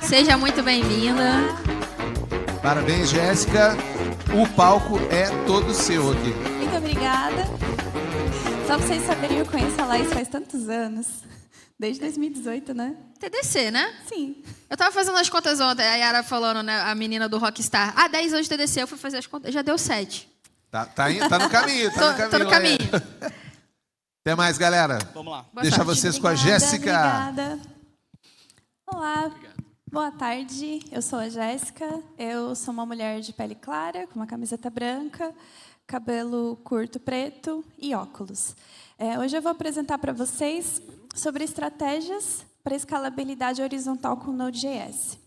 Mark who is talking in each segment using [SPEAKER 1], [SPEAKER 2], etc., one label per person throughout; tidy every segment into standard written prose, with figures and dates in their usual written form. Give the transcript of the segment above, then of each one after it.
[SPEAKER 1] Seja muito bem-vinda.
[SPEAKER 2] Parabéns, Jéssica. O palco é todo seu aqui.
[SPEAKER 3] Muito obrigada. Só pra vocês saberem, eu conheço a Laís faz tantos anos. Desde 2018, né?
[SPEAKER 1] TDC, né?
[SPEAKER 3] Sim.
[SPEAKER 1] Eu tava fazendo as contas ontem, a Yara falando, né, a menina do Rockstar. 10 anos de TDC, eu fui fazer as contas, já deu 7.
[SPEAKER 2] Tá no caminho,
[SPEAKER 1] Tô no caminho.
[SPEAKER 2] Até mais, galera.
[SPEAKER 4] Vamos lá.
[SPEAKER 1] Boa
[SPEAKER 2] Deixa
[SPEAKER 1] sorte.
[SPEAKER 2] vocês com a
[SPEAKER 3] Obrigada,
[SPEAKER 2] Jéssica.
[SPEAKER 3] Obrigada. Olá. Boa tarde. Eu sou a Jéssica. Eu sou uma mulher de pele clara, com uma camiseta branca, cabelo curto preto e óculos. Hoje eu vou apresentar para vocês sobre estratégias para escalabilidade horizontal com Node.js.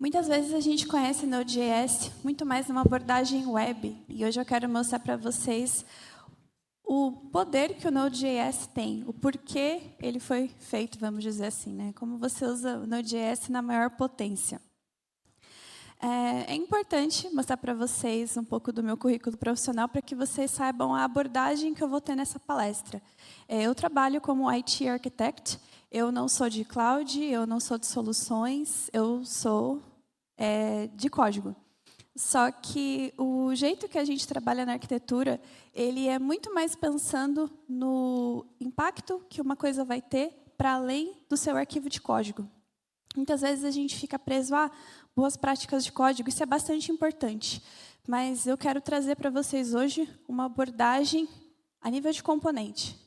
[SPEAKER 3] Muitas vezes a gente conhece Node.js muito mais numa abordagem web, e hoje eu quero mostrar para vocês o poder que o Node.js tem, o porquê ele foi feito, vamos dizer assim, né? Como você usa o Node.js na maior potência. É importante mostrar para vocês um pouco do meu currículo profissional para que vocês saibam a abordagem que eu vou ter nessa palestra. Eu trabalho como IT Architect, eu não sou de cloud, eu não sou de soluções, eu sou de código. Só que o jeito que a gente trabalha na arquitetura, ele é muito mais pensando no impacto que uma coisa vai ter para além do seu arquivo de código. Muitas vezes a gente fica preso a boas práticas de código, isso é bastante importante. Mas eu quero trazer para vocês hoje uma abordagem a nível de componente.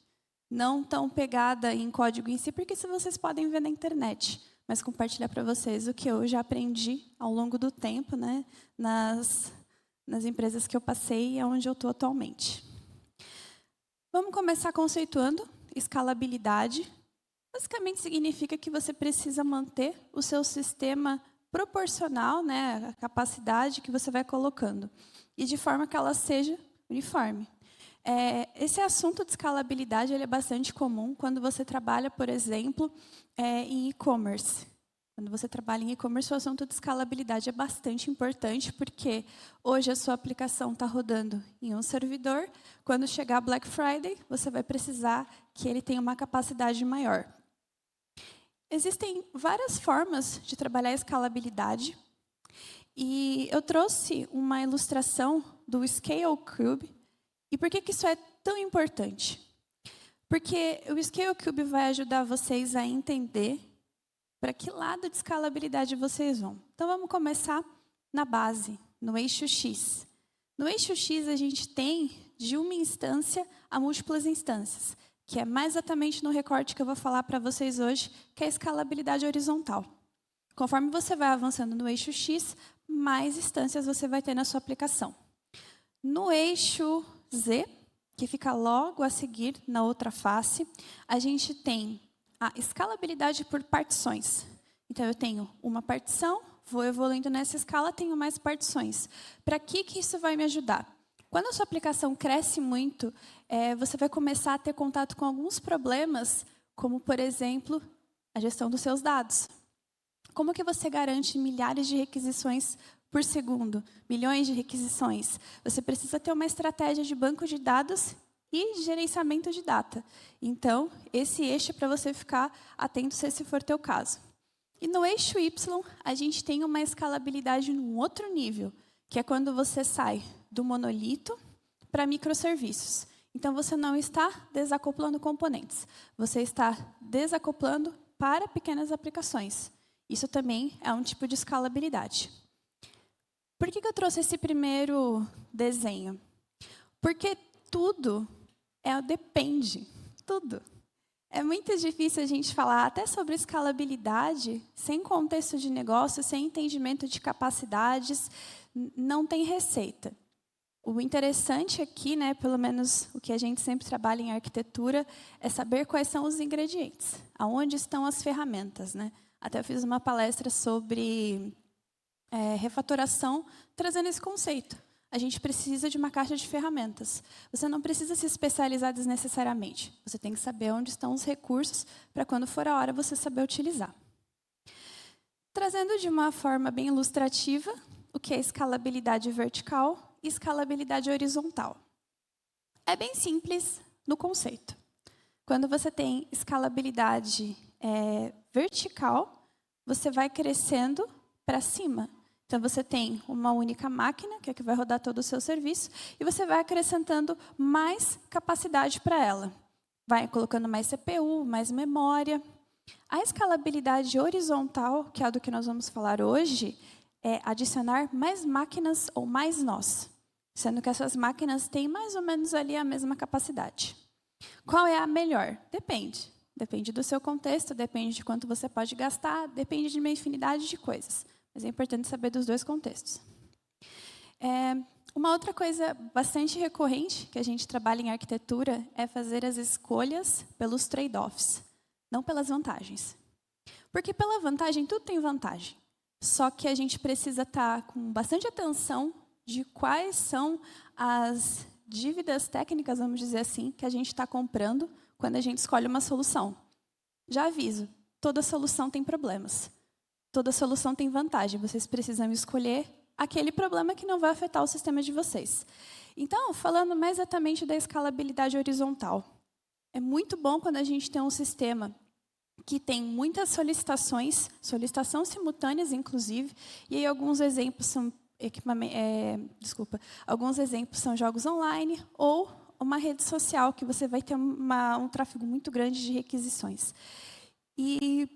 [SPEAKER 3] Não tão pegada em código em si, porque isso vocês podem ver na internet. Mas compartilhar para vocês o que eu já aprendi ao longo do tempo, né, nas empresas que eu passei e onde eu estou atualmente. Vamos começar conceituando escalabilidade. Basicamente significa que você precisa manter o seu sistema proporcional, né, à capacidade que você vai colocando, e de forma que ela seja uniforme. Esse assunto de escalabilidade ele é bastante comum quando você trabalha, por exemplo, em e-commerce. Quando você trabalha em e-commerce, o assunto de escalabilidade é bastante importante, porque hoje a sua aplicação está rodando em um servidor. Quando chegar Black Friday, você vai precisar que ele tenha uma capacidade maior. Existem várias formas de trabalhar a escalabilidade. E eu trouxe uma ilustração do Scale Cube. E por que isso é tão importante? Porque o Scale Cube vai ajudar vocês a entender para que lado de escalabilidade vocês vão. Então, vamos começar na base, no eixo X. No eixo X, a gente tem de uma instância a múltiplas instâncias, que é mais exatamente no recorte que eu vou falar para vocês hoje, que é a escalabilidade horizontal. Conforme você vai avançando no eixo X, mais instâncias você vai ter na sua aplicação. No eixo Z, que fica logo a seguir na outra face, a gente tem a escalabilidade por partições. Então, eu tenho uma partição, vou evoluindo nessa escala, tenho mais partições. Para que isso vai me ajudar? Quando a sua aplicação cresce muito, você vai começar a ter contato com alguns problemas, como, por exemplo, a gestão dos seus dados. Como que você garante milhares de requisições por segundo, milhões de requisições? Você precisa ter uma estratégia de banco de dados e gerenciamento de data. Então, esse eixo é para você ficar atento se esse for teu caso. E no eixo Y, a gente tem uma escalabilidade num outro nível, que é quando você sai do monolito para microserviços. Então, você não está desacoplando componentes, você está desacoplando para pequenas aplicações. Isso também é um tipo de escalabilidade. Por que eu trouxe esse primeiro desenho? Porque tudo depende, tudo. É muito difícil a gente falar até sobre escalabilidade sem contexto de negócio, sem entendimento de capacidades, não tem receita. O interessante aqui, né, pelo menos o que a gente sempre trabalha em arquitetura, é saber quais são os ingredientes, aonde estão as ferramentas, né? Até eu fiz uma palestra sobre refatoração, trazendo esse conceito. A gente precisa de uma caixa de ferramentas. Você não precisa se especializar desnecessariamente. Você tem que saber onde estão os recursos para, quando for a hora, você saber utilizar. Trazendo de uma forma bem ilustrativa o que é escalabilidade vertical e escalabilidade horizontal. É bem simples no conceito. Quando você tem escalabilidade vertical, você vai crescendo para cima. Então, você tem uma única máquina, que é que vai rodar todo o seu serviço, e você vai acrescentando mais capacidade para ela. Vai colocando mais CPU, mais memória. A escalabilidade horizontal, que é a do que nós vamos falar hoje, é adicionar mais máquinas ou mais nós, sendo que essas máquinas têm mais ou menos ali a mesma capacidade. Qual é a melhor? Depende. Depende do seu contexto, depende de quanto você pode gastar, depende de uma infinidade de coisas. Mas é importante saber dos dois contextos. Uma outra coisa bastante recorrente que a gente trabalha em arquitetura é fazer as escolhas pelos trade-offs, não pelas vantagens. Porque pela vantagem, tudo tem vantagem. Só que a gente precisa estar com bastante atenção de quais são as dívidas técnicas, vamos dizer assim, que a gente está comprando quando a gente escolhe uma solução. Já aviso, toda solução tem problemas. Toda solução tem vantagem. Vocês precisam escolher aquele problema que não vai afetar o sistema de vocês. Então, falando mais exatamente da escalabilidade horizontal. É muito bom quando a gente tem um sistema que tem muitas solicitações simultâneas, inclusive, e aí alguns exemplos são alguns exemplos são jogos online ou uma rede social, que você vai ter um tráfego muito grande de requisições. E,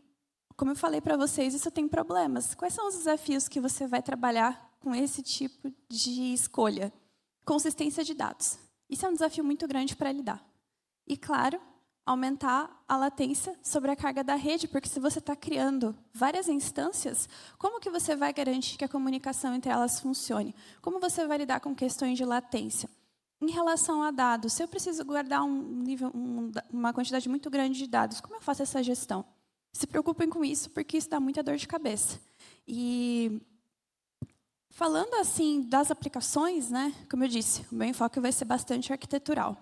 [SPEAKER 3] como eu falei para vocês, isso tem problemas. Quais são os desafios que você vai trabalhar com esse tipo de escolha? Consistência de dados. Isso é um desafio muito grande para lidar. E, claro, aumentar a latência sobre a carga da rede, porque se você está criando várias instâncias, como que você vai garantir que a comunicação entre elas funcione? Como você vai lidar com questões de latência? Em relação a dados, se eu preciso guardar uma quantidade muito grande de dados, como eu faço essa gestão? Se preocupem com isso, porque isso dá muita dor de cabeça. E falando assim das aplicações, né, como eu disse, o meu enfoque vai ser bastante arquitetural.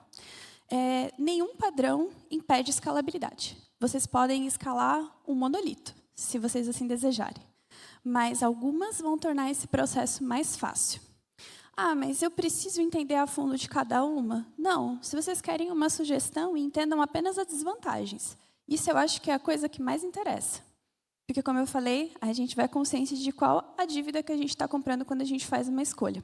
[SPEAKER 3] Nenhum padrão impede escalabilidade. Vocês podem escalar um monolito, se vocês assim desejarem. Mas algumas vão tornar esse processo mais fácil. Ah, mas eu preciso entender a fundo de cada uma? Não. Se vocês querem uma sugestão, entendam apenas as desvantagens. Isso eu acho que é a coisa que mais interessa. Porque, como eu falei, a gente vai consciente de qual a dívida que a gente está comprando quando a gente faz uma escolha.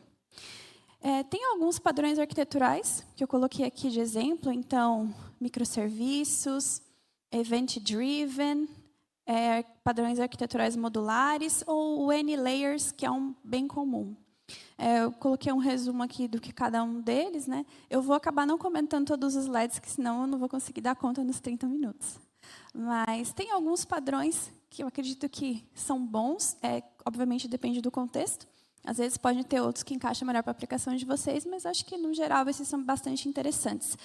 [SPEAKER 3] Tem alguns padrões arquiteturais que eu coloquei aqui de exemplo. Então, microserviços, event-driven, padrões arquiteturais modulares ou o N-layers, que é um bem comum. Eu coloquei um resumo aqui do que cada um deles, né? Eu vou acabar não comentando todos os slides, que senão eu não vou conseguir dar conta nos 30 minutos. Mas tem alguns padrões que eu acredito que são bons. Obviamente, depende do contexto. Às vezes, pode ter outros que encaixam melhor para a aplicação de vocês, mas acho que, no geral, esses são bastante interessantes.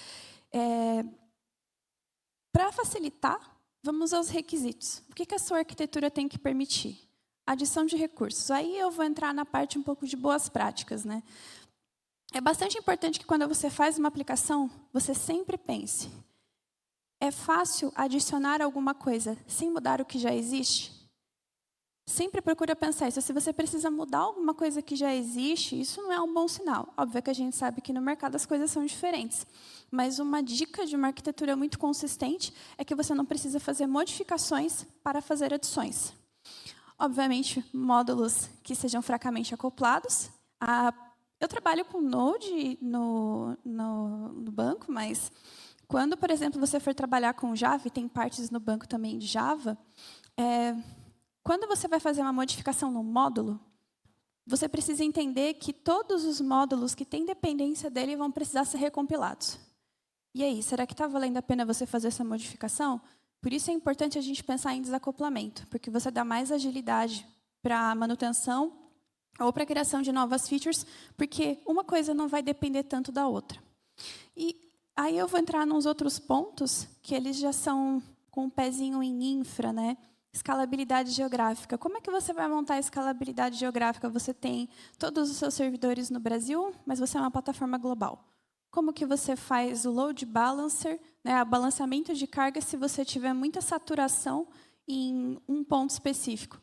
[SPEAKER 3] Para facilitar, vamos aos requisitos. O que a sua arquitetura tem que permitir? Adição de recursos. Aí eu vou entrar na parte um pouco de boas práticas, né? É bastante importante que, quando você faz uma aplicação, você sempre pense: é fácil adicionar alguma coisa sem mudar o que já existe? Sempre procura pensar isso. Se você precisa mudar alguma coisa que já existe, isso não é um bom sinal. Óbvio que a gente sabe que no mercado as coisas são diferentes. Mas uma dica de uma arquitetura muito consistente é que você não precisa fazer modificações para fazer adições. Obviamente, módulos que sejam fracamente acoplados. Eu trabalho com Node no banco, mas quando, por exemplo, você for trabalhar com Java, e tem partes no banco também de Java, quando você vai fazer uma modificação no módulo, você precisa entender que todos os módulos que têm dependência dele vão precisar ser recompilados. E aí, será que está valendo a pena você fazer essa modificação? Por isso é importante a gente pensar em desacoplamento, porque você dá mais agilidade para a manutenção ou para a criação de novas features, porque uma coisa não vai depender tanto da outra. E aí eu vou entrar nos outros pontos, que eles já são com um pezinho em infra, né? Escalabilidade geográfica. Como é que você vai montar a escalabilidade geográfica? Você tem todos os seus servidores no Brasil, mas você é uma plataforma global. Como que você faz o load balancer, né, o balanceamento de carga, se você tiver muita saturação em um ponto específico?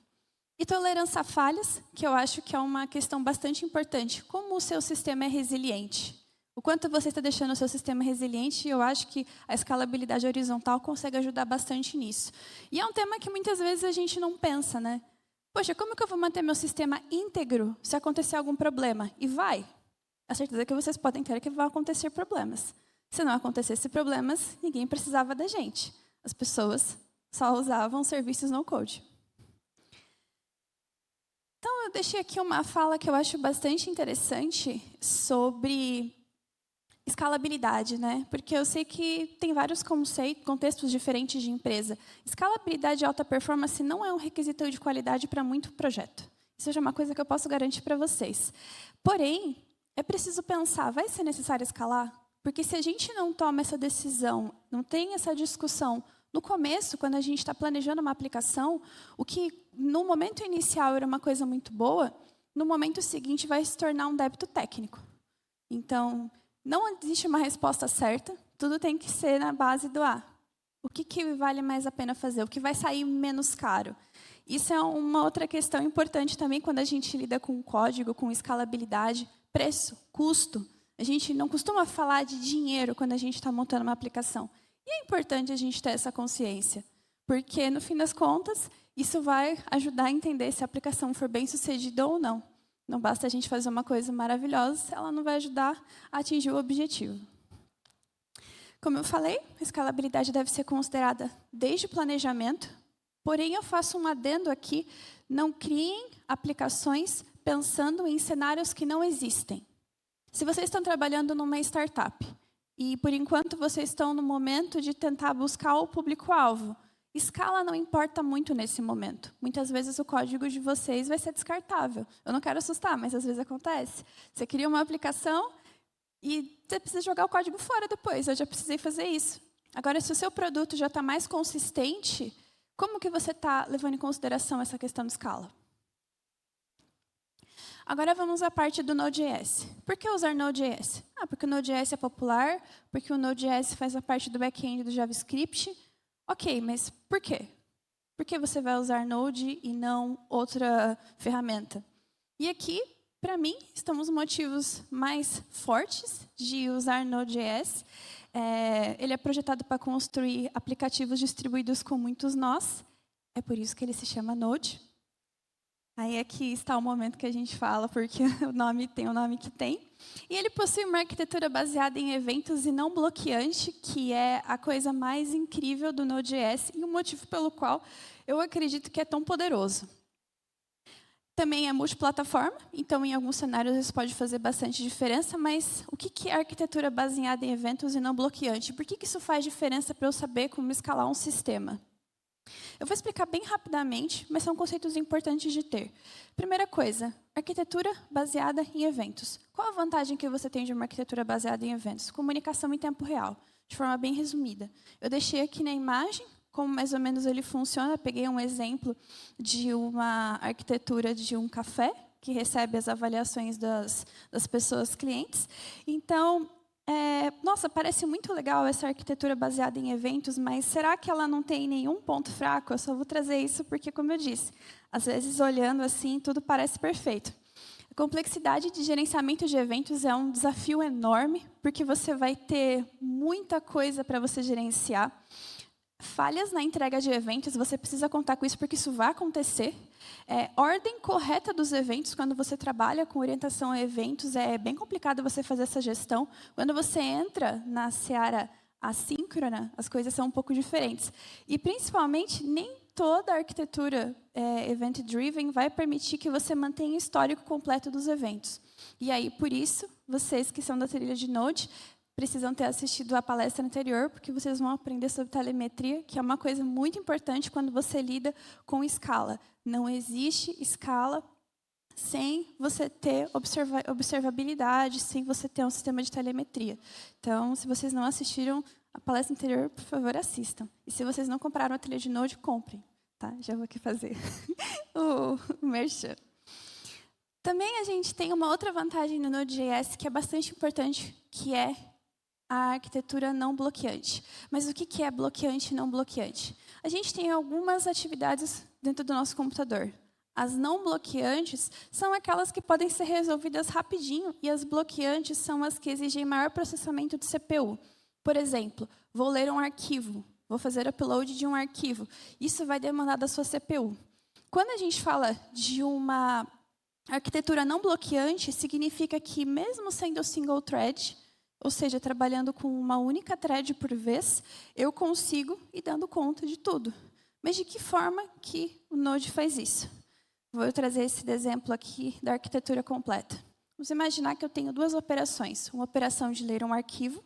[SPEAKER 3] E tolerância a falhas, que eu acho que é uma questão bastante importante. Como o seu sistema é resiliente? O quanto você está deixando o seu sistema resiliente, e eu acho que a escalabilidade horizontal consegue ajudar bastante nisso. E é um tema que muitas vezes a gente não pensa, né? Poxa, como que eu vou manter meu sistema íntegro se acontecer algum problema? E vai. A certeza que vocês podem ter é que vão acontecer problemas. Se não acontecesse problemas, ninguém precisava da gente. As pessoas só usavam serviços no-code. Então, eu deixei aqui uma fala que eu acho bastante interessante sobre escalabilidade, né? Porque eu sei que tem vários contextos diferentes de empresa. Escalabilidade e alta performance não é um requisito de qualidade para muito projeto. Isso já é uma coisa que eu posso garantir para vocês. Porém, é preciso pensar, vai ser necessário escalar? Porque se a gente não toma essa decisão, não tem essa discussão no começo, quando a gente está planejando uma aplicação, o que no momento inicial era uma coisa muito boa, no momento seguinte vai se tornar um débito técnico. Então, não existe uma resposta certa, tudo tem que ser na base do o que vale mais a pena fazer, o que vai sair menos caro. Isso é uma outra questão importante também quando a gente lida com código, com escalabilidade, preço, custo. A gente não costuma falar de dinheiro quando a gente está montando uma aplicação. E é importante a gente ter essa consciência, porque, no fim das contas, isso vai ajudar a entender se a aplicação for bem sucedida ou não. Não basta a gente fazer uma coisa maravilhosa se ela não vai ajudar a atingir o objetivo. Como eu falei, a escalabilidade deve ser considerada desde o planejamento, porém eu faço um adendo aqui, não criem aplicações pensando em cenários que não existem. Se vocês estão trabalhando numa startup, e, por enquanto, vocês estão no momento de tentar buscar o público-alvo, escala não importa muito nesse momento. Muitas vezes o código de vocês vai ser descartável. Eu não quero assustar, mas às vezes acontece. Você cria uma aplicação e você precisa jogar o código fora depois. Eu já precisei fazer isso. Agora, se o seu produto já está mais consistente, como que você está levando em consideração essa questão de escala? Agora vamos à parte do Node.js. Por que usar Node.js? Porque o Node.js é popular, porque o Node.js faz a parte do back-end do JavaScript. Ok, mas por quê? Por que você vai usar Node e não outra ferramenta? E aqui, para mim, estão os motivos mais fortes de usar Node.js. Ele é projetado para construir aplicativos distribuídos com muitos nós. É por isso que ele se chama Node. Aí aqui está o momento que a gente fala, porque o nome tem o nome que tem. E ele possui uma arquitetura baseada em eventos e não bloqueante, que é a coisa mais incrível do Node.js e o motivo pelo qual eu acredito que é tão poderoso. Também é multiplataforma, então em alguns cenários isso pode fazer bastante diferença, mas o que é arquitetura baseada em eventos e não bloqueante? Por que isso faz diferença para eu saber como escalar um sistema? Eu vou explicar bem rapidamente, mas são conceitos importantes de ter. Primeira coisa, arquitetura baseada em eventos. Qual a vantagem que você tem de uma arquitetura baseada em eventos? Comunicação em tempo real, de forma bem resumida. Eu deixei aqui na imagem como mais ou menos ele funciona. Eu peguei um exemplo de uma arquitetura de um café, que recebe as avaliações das pessoas clientes. Então, nossa, parece muito legal essa arquitetura baseada em eventos, mas será que ela não tem nenhum ponto fraco? Eu só vou trazer isso porque, como eu disse, às vezes, olhando assim, tudo parece perfeito. A complexidade de gerenciamento de eventos é um desafio enorme, porque você vai ter muita coisa para você gerenciar. Falhas na entrega de eventos, você precisa contar com isso, porque isso vai acontecer. Ordem correta dos eventos, quando você trabalha com orientação a eventos, é bem complicado você fazer essa gestão. Quando você entra na seara assíncrona, as coisas são um pouco diferentes. E, principalmente, nem toda a arquitetura event-driven vai permitir que você mantenha o histórico completo dos eventos. E aí, por isso, vocês que são da trilha de Node, precisam ter assistido a palestra anterior, porque vocês vão aprender sobre telemetria, que é uma coisa muito importante quando você lida com escala. Não existe escala sem você ter observabilidade, sem você ter um sistema de telemetria. Então, se vocês não assistiram a palestra anterior, por favor, assistam. E se vocês não compraram a trilha de Node, comprem. Tá? Já vou aqui fazer o merchan. Também a gente tem uma outra vantagem no Node.js que é bastante importante, que é a arquitetura não bloqueante. Mas o que é bloqueante e não bloqueante? A gente tem algumas atividades dentro do nosso computador. As não bloqueantes são aquelas que podem ser resolvidas rapidinho e as bloqueantes são as que exigem maior processamento de CPU. Por exemplo, vou ler um arquivo, vou fazer upload de um arquivo. Isso vai demandar da sua CPU. Quando a gente fala de uma arquitetura não bloqueante, significa que mesmo sendo single thread, ou seja, trabalhando com uma única thread por vez, eu consigo ir dando conta de tudo. Mas de que forma que o Node faz isso? Vou trazer esse exemplo aqui da arquitetura completa. Vamos imaginar que eu tenho duas operações. Uma operação de ler um arquivo,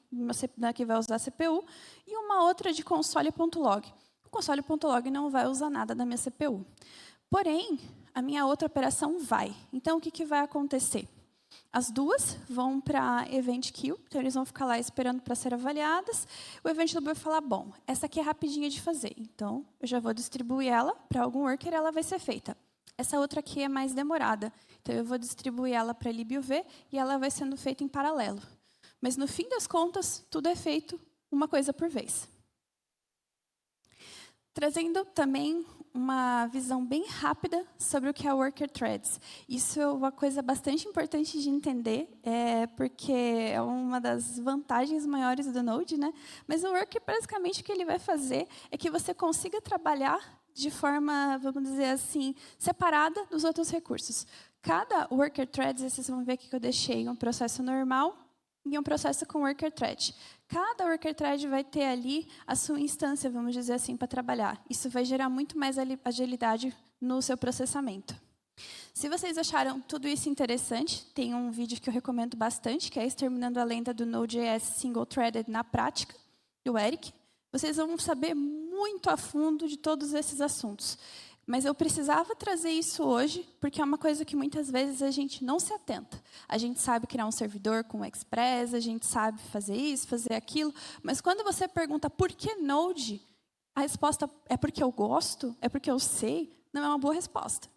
[SPEAKER 3] que vai usar a CPU, e uma outra de console.log. O console.log não vai usar nada da minha CPU. Porém, a minha outra operação vai. Então, o que vai acontecer? As duas vão para Event Queue, então eles vão ficar lá esperando para ser avaliadas. O Event Loop vai falar, bom, essa aqui é rapidinha de fazer, então eu já vou distribuir ela para algum worker e ela vai ser feita. Essa outra aqui é mais demorada, então eu vou distribuir ela para libuv e ela vai sendo feita em paralelo. Mas, no fim das contas, tudo é feito uma coisa por vez. Trazendo também uma visão bem rápida sobre o que é Worker Threads. Isso é uma coisa bastante importante de entender, porque é uma das vantagens maiores do Node, né? Mas o Worker, basicamente, o que ele vai fazer é que você consiga trabalhar de forma, vamos dizer assim, separada dos outros recursos. Cada Worker Threads, vocês vão ver aqui que eu deixei um processo normal e um processo com Worker Thread. Cada Worker Thread vai ter ali a sua instância, vamos dizer assim, para trabalhar. Isso vai gerar muito mais agilidade no seu processamento. Se vocês acharam tudo isso interessante, tem um vídeo que eu recomendo bastante, que é Exterminando a Lenda do Node.js Single Threaded na prática, do Eric. Vocês vão saber muito a fundo de todos esses assuntos. Mas eu precisava trazer isso hoje, porque é uma coisa que muitas vezes a gente não se atenta. A gente sabe criar um servidor com Express, a gente sabe fazer isso, fazer aquilo, mas quando você pergunta por que Node, a resposta é porque eu gosto, é porque eu sei, não é uma boa resposta.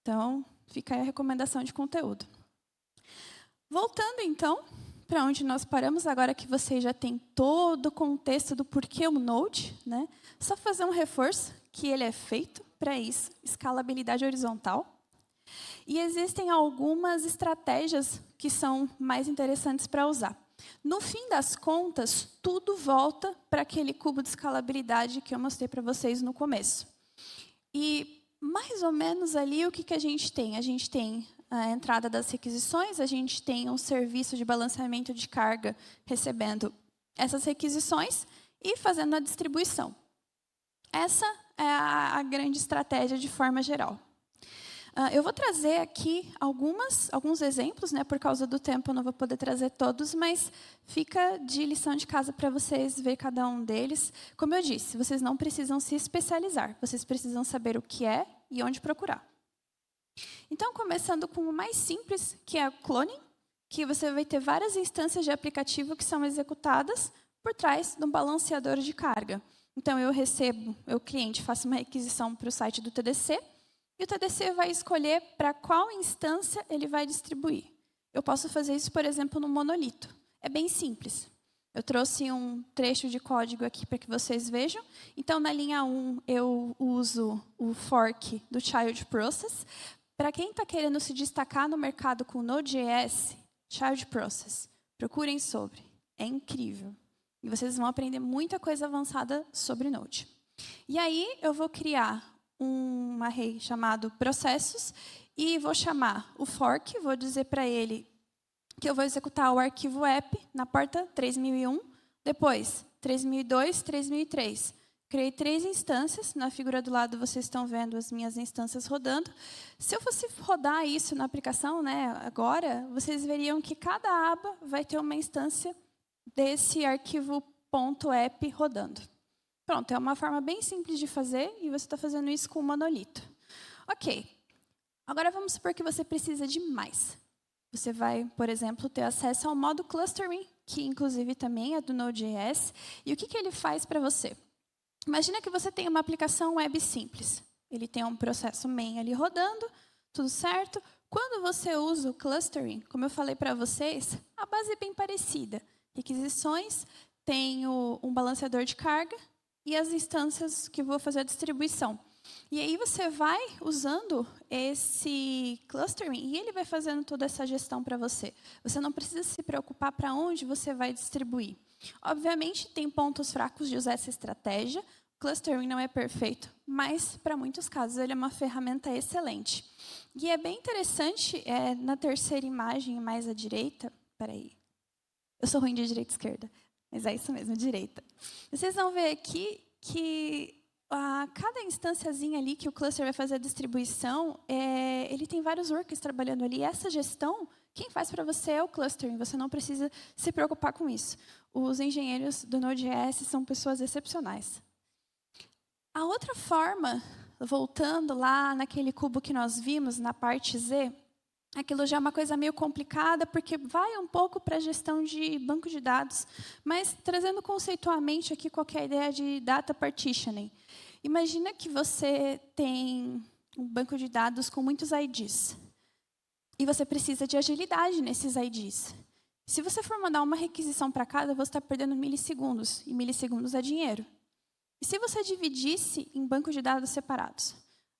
[SPEAKER 3] Então, fica aí a recomendação de conteúdo. Voltando, então, para onde nós paramos, agora que vocês já têm todo o contexto do porquê o Node, né? Só fazer um reforço que ele é feito para isso, escalabilidade horizontal. E existem algumas estratégias que são mais interessantes para usar. No fim das contas, tudo volta para aquele cubo de escalabilidade que eu mostrei para vocês no começo. E, mais ou menos ali, o que a gente tem? A gente tem a entrada das requisições, a gente tem um serviço de balanceamento de carga recebendo essas requisições e fazendo a distribuição. Essa é a grande estratégia de forma geral. Eu vou trazer aqui alguns exemplos, né? Por causa do tempo eu não vou poder trazer todos, mas fica de lição de casa para vocês ver cada um deles. Como eu disse, vocês não precisam se especializar, vocês precisam saber o que é e onde procurar. Então, começando com o mais simples, que é o cloning, que você vai ter várias instâncias de aplicativo que são executadas por trás de um balanceador de carga. Então, o cliente faço uma requisição para o site do TDC, e o TDC vai escolher para qual instância ele vai distribuir. Eu posso fazer isso, por exemplo, no monolito. É bem simples. Eu trouxe um trecho de código aqui para que vocês vejam. Então, na linha 1, eu uso o fork do child process. Para quem está querendo se destacar no mercado com Node.js, child process, procurem sobre. É incrível. E vocês vão aprender muita coisa avançada sobre Node. E aí, eu vou criar um array chamado processos e vou chamar o fork, vou dizer para ele que eu vou executar o arquivo app na porta 3001, depois 3002, 3003. Criei 3 instâncias, na figura do lado vocês estão vendo as minhas instâncias rodando. Se eu fosse rodar isso na aplicação, né, agora, vocês veriam que cada aba vai ter uma instância desse arquivo .app rodando. Pronto, é uma forma bem simples de fazer e você está fazendo isso com o monolito. Ok, agora vamos supor que você precisa de mais. Você vai, por exemplo, ter acesso ao modo clustering, que inclusive também é do Node.js. E o que ele faz para você? Imagina que você tem uma aplicação web simples. Ele tem um processo main ali rodando, tudo certo. Quando você usa o clustering, como eu falei para vocês, a base é bem parecida. Requisições, tenho um balanceador de carga e as instâncias que vou fazer a distribuição. E aí você vai usando esse clustering e ele vai fazendo toda essa gestão para você. Você não precisa se preocupar para onde você vai distribuir. Obviamente, tem pontos fracos de usar essa estratégia. O clustering não é perfeito, mas para muitos casos ele é uma ferramenta excelente. E é bem interessante, na terceira imagem mais à direita, peraí, eu sou ruim de direita e esquerda, mas é isso mesmo, direita. Vocês vão ver aqui que cada instânciazinha ali que o cluster vai fazer a distribuição, ele tem vários workers trabalhando ali. Essa gestão, quem faz para você é o clustering, você não precisa se preocupar com isso. Os engenheiros do Node.js são pessoas excepcionais. A outra forma, voltando lá naquele cubo que nós vimos, na parte Z, aquilo já é uma coisa meio complicada, porque vai um pouco para a gestão de banco de dados, mas trazendo conceitualmente aqui qualquer ideia de data partitioning. Imagina que você tem um banco de dados com muitos IDs, e você precisa de agilidade nesses IDs. Se você for mandar uma requisição para cada, você está perdendo milissegundos, e milissegundos é dinheiro. E se você dividisse em bancos de dados separados?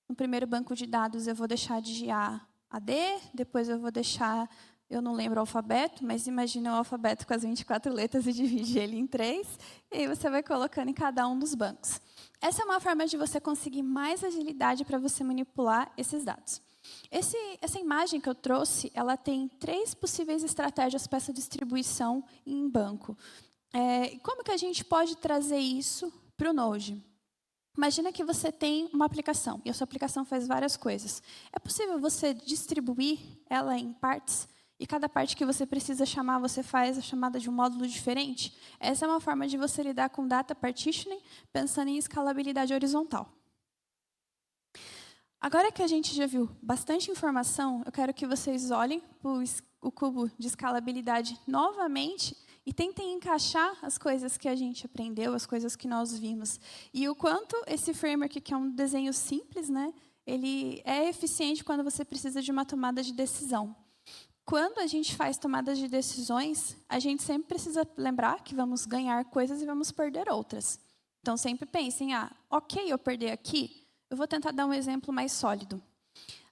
[SPEAKER 3] No primeiro banco de dados eu vou deixar de A a D, depois eu vou deixar, eu não lembro o alfabeto, mas imagina o alfabeto com as 24 letras e divide ele em 3, e aí você vai colocando em cada um dos bancos. Essa é uma forma de você conseguir mais agilidade para você manipular esses dados. Essa imagem que eu trouxe, ela tem 3 possíveis estratégias para essa distribuição em banco. Como que a gente pode trazer isso para o Node? Imagina que você tem uma aplicação, e a sua aplicação faz várias coisas. É possível você distribuir ela em partes, e cada parte que você precisa chamar, você faz a chamada de um módulo diferente? Essa é uma forma de você lidar com data partitioning, pensando em escalabilidade horizontal. Agora que a gente já viu bastante informação, eu quero que vocês olhem o cubo de escalabilidade novamente e tentem encaixar as coisas que a gente aprendeu, as coisas que nós vimos. E o quanto esse framework, que é um desenho simples, né, ele é eficiente quando você precisa de uma tomada de decisão. Quando a gente faz tomadas de decisões, a gente sempre precisa lembrar que vamos ganhar coisas e vamos perder outras. Então, sempre pensem, ok, eu perder aqui, eu vou tentar dar um exemplo mais sólido.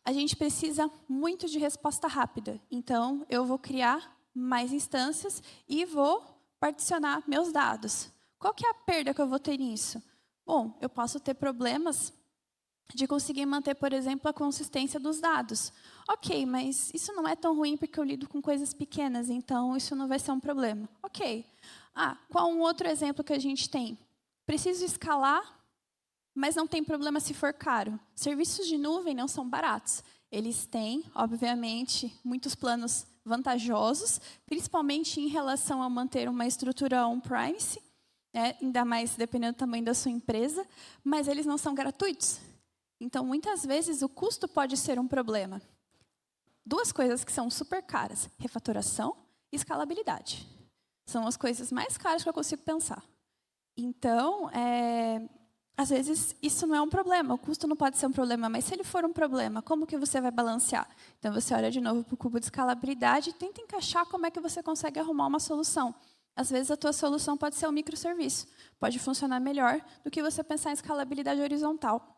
[SPEAKER 3] A gente precisa muito de resposta rápida, então eu vou criar mais instâncias e vou particionar meus dados. Qual que é a perda que eu vou ter nisso? Bom, eu posso ter problemas de conseguir manter, por exemplo, a consistência dos dados. Ok, mas isso não é tão ruim porque eu lido com coisas pequenas, então isso não vai ser um problema. Ok. Qual um outro exemplo que a gente tem? Preciso escalar, mas não tem problema se for caro. Serviços de nuvem não são baratos. Eles têm, obviamente, muitos planos vantajosos, principalmente em relação a manter uma estrutura on-premise, ainda mais dependendo do tamanho da sua empresa, mas eles não são gratuitos. Então, muitas vezes, o custo pode ser um problema. 2 coisas que são super caras, refatoração e escalabilidade. São as coisas mais caras que eu consigo pensar. Então, às vezes, isso não é um problema, o custo não pode ser um problema, mas se ele for um problema, como que você vai balancear? Então, você olha de novo para o cubo de escalabilidade e tenta encaixar como é que você consegue arrumar uma solução. Às vezes, a tua solução pode ser um microserviço, pode funcionar melhor do que você pensar em escalabilidade horizontal.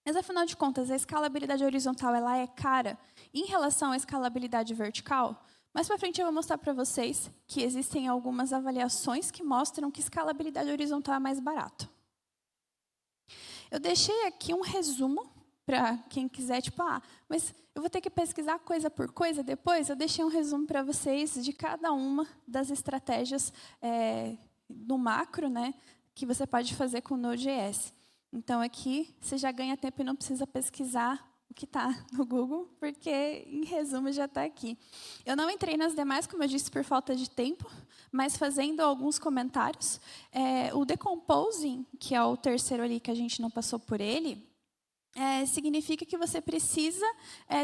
[SPEAKER 3] Mas, afinal de contas, a escalabilidade horizontal ela é cara em relação à escalabilidade vertical? Mais para frente eu vou mostrar para vocês que existem algumas avaliações que mostram que escalabilidade horizontal é mais barato. Eu deixei aqui um resumo para quem quiser, mas eu vou ter que pesquisar coisa por coisa depois. Eu deixei um resumo para vocês de cada uma das estratégias no macro, né, que você pode fazer com o Node.js. Então, aqui você já ganha tempo e não precisa pesquisar o que está no Google, porque, em resumo, já está aqui. Eu não entrei nas demais, como eu disse, por falta de tempo, mas fazendo alguns comentários. O decomposing, que é o terceiro ali que a gente não passou por ele, significa que você precisa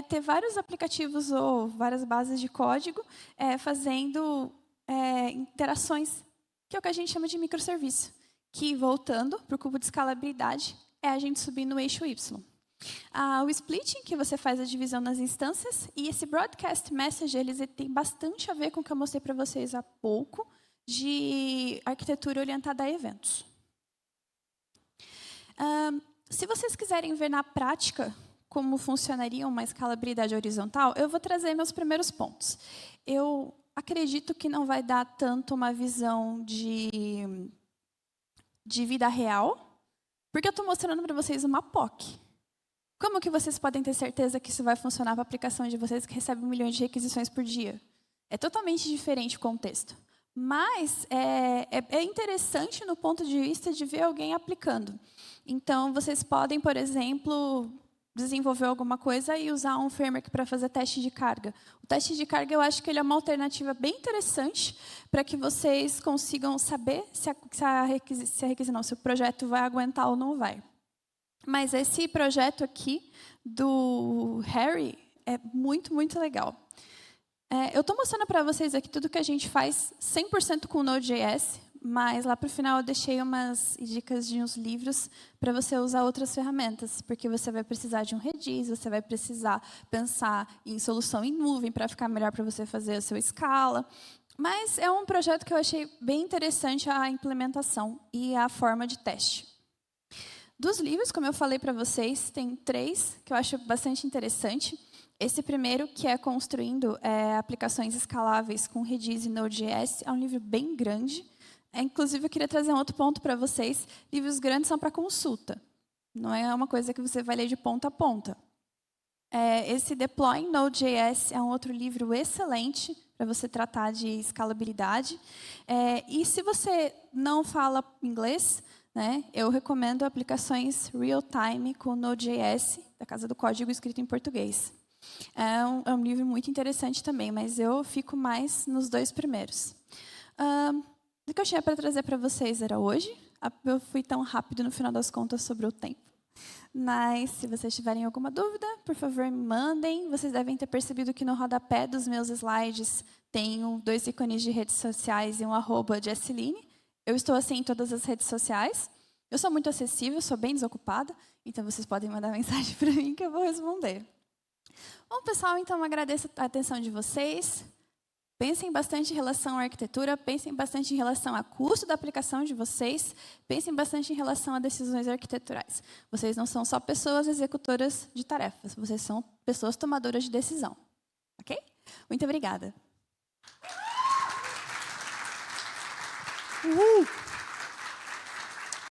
[SPEAKER 3] ter vários aplicativos ou várias bases de código fazendo interações, que é o que a gente chama de microserviço, que, voltando para o cubo de escalabilidade, é a gente subir no eixo Y. O splitting, que você faz a divisão nas instâncias, e esse broadcast message, eles têm bastante a ver com o que eu mostrei para vocês há pouco, de arquitetura orientada a eventos. Se vocês quiserem ver na prática como funcionaria uma escalabilidade horizontal, eu vou trazer meus primeiros pontos. Eu acredito que não vai dar tanto uma visão de vida real, porque eu estou mostrando para vocês uma POC. Como que vocês podem ter certeza que isso vai funcionar para a aplicação de vocês que recebe 1 milhão de requisições por dia? É totalmente diferente o contexto. Mas é interessante no ponto de vista de ver alguém aplicando. Então, vocês podem, por exemplo, desenvolver alguma coisa e usar um framework para fazer teste de carga. O teste de carga, eu acho que ele é uma alternativa bem interessante para que vocês consigam saber se o projeto vai aguentar ou não vai. Mas esse projeto aqui, do Harry, é muito, muito legal. Eu estou mostrando para vocês aqui tudo que a gente faz 100% com Node.js, mas lá para o final eu deixei umas dicas de uns livros para você usar outras ferramentas, porque você vai precisar de um Redis, você vai precisar pensar em solução em nuvem para ficar melhor para você fazer a sua escala. Mas é um projeto que eu achei bem interessante a implementação e a forma de teste. Dos livros, como eu falei para vocês, tem 3 que eu acho bastante interessante. Esse primeiro, que é Construindo aplicações escaláveis com Redis e Node.js, é um livro bem grande. Inclusive, eu queria trazer um outro ponto para vocês. Livros grandes são para consulta. Não é uma coisa que você vai ler de ponta a ponta. Esse Deploying Node.js é um outro livro excelente para você tratar de escalabilidade. E se você não fala inglês, né, eu recomendo aplicações real-time com Node.js, da Casa do Código, escrito em português. É um livro muito interessante também, mas eu fico mais nos 2 primeiros. O que eu tinha para trazer para vocês era hoje. Eu fui tão rápido no final das contas sobre o tempo. Mas, se vocês tiverem alguma dúvida, por favor, me mandem. Vocês devem ter percebido que no rodapé dos meus slides tem 2 ícones de redes sociais e um @ de Jesseline. Eu estou assim em todas as redes sociais. Eu sou muito acessível, sou bem desocupada, então vocês podem mandar mensagem para mim que eu vou responder. Bom, pessoal, então agradeço a atenção de vocês. Pensem bastante em relação à arquitetura, pensem bastante em relação ao custo da aplicação de vocês, pensem bastante em relação a decisões arquiteturais. Vocês não são só pessoas executoras de tarefas, vocês são pessoas tomadoras de decisão. Ok? Muito obrigada. Uhul!